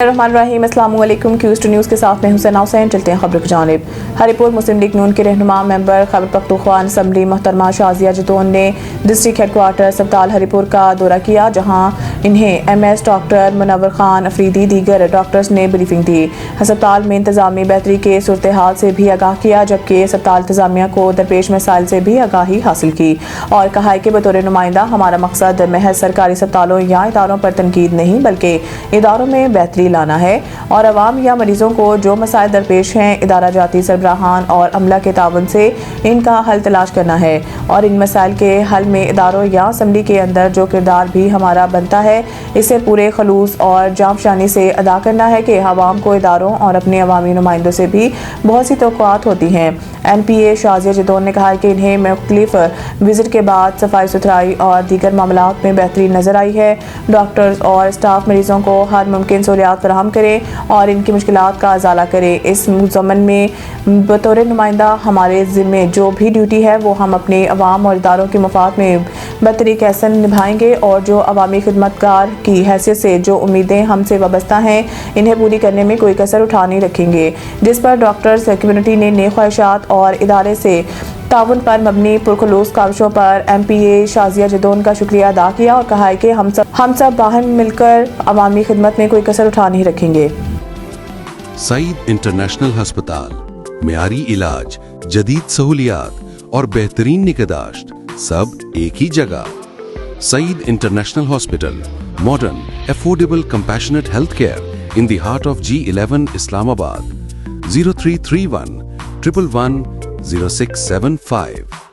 الرحمن السلام علیکم Q2 نیوز کے ساتھ میں حسین حسین چلتے ہیں خبر کی جانب۔ ہری پور مسلم لیگ نون کے رہنما ممبر خیبر پختونخوا اسمبلی محترمہ شازیہ جتون نے ڈسٹرکٹ ہیڈ کوارٹر اسپتال ہری پور کا دورہ کیا، جہاں انہیں MS ڈاکٹر منور خان افریدی دیگر ڈاکٹرز نے بریفنگ دی۔ ہسپتال میں انتظامی بہتری کے صورتحال سے بھی آگاہ کیا، جبکہ اسپتال انتظامیہ کو درپیش مسائل سے بھی آگاہی حاصل کی اور کہا کہ بطور نمائندہ ہمارا مقصد محض سرکاری اسپتالوں یا اداروں پر تنقید نہیں بلکہ اداروں میں بہتری لانا ہے اور عوام یا مریضوں کو جو مسائل درپیش ہیں ادارہ جاتی سربراہان اور عملہ کے تعاون سے ان کا حل تلاش کرنا ہے اور ان مسائل کے حل میں اداروں یا اسمبلی کے اندر جو کردار بھی ہمارا بنتا ہے اسے پورے خلوص اور جانفشانی سے ادا کرنا ہے کہ عوام کو اداروں اور اپنے عوامی نمائندوں سے بھی بہت سی توقعات ہوتی ہیں۔ MPA شازیہ جتون نے کہا کہ انہیں مختلف وزٹ کے بعد صفائی ستھرائی اور دیگر معاملات میں بہتری نظر آئی ہے۔ ڈاکٹرز اور اسٹاف مریضوں کو ہر ممکن سہولیات فراہم کرے اور ان کی مشکلات کا ازالہ کرے۔ اس ضمن میں بطور نمائندہ ہمارے ذمے جو بھی ڈیوٹی ہے وہ ہم اپنے عوام اور اداروں کے مفاد میں بہتری کیسے نبھائیں گے اور جو عوامی خدمتگار کی حیثیت سے جو امیدیں ہم سے وابستہ ہیں انہیں پوری کرنے میں کوئی کسر اٹھا نہیں رکھیں گے، جس پر ڈاکٹرز کمیونٹی نے نیک خواہشات اور ادارے سے تعاون پر مبنی پرخلوص کاوشوں پر MPA شازیہ جتون کا شکریہ ادا کیا اور کہا کہ ہم سب باہم مل کر عوامی خدمت میں کوئی کسر اٹھا نہیں رکھیں گے۔ سعید انٹرنیشنل ہسپتال، معیاری علاج، جدید سہولیات اور بہترین نگہداشت سب ایک ہی جگہ۔ Saeed international hospital, modern, affordable, compassionate health care in the heart of G11 Islamabad. 0331 111 0675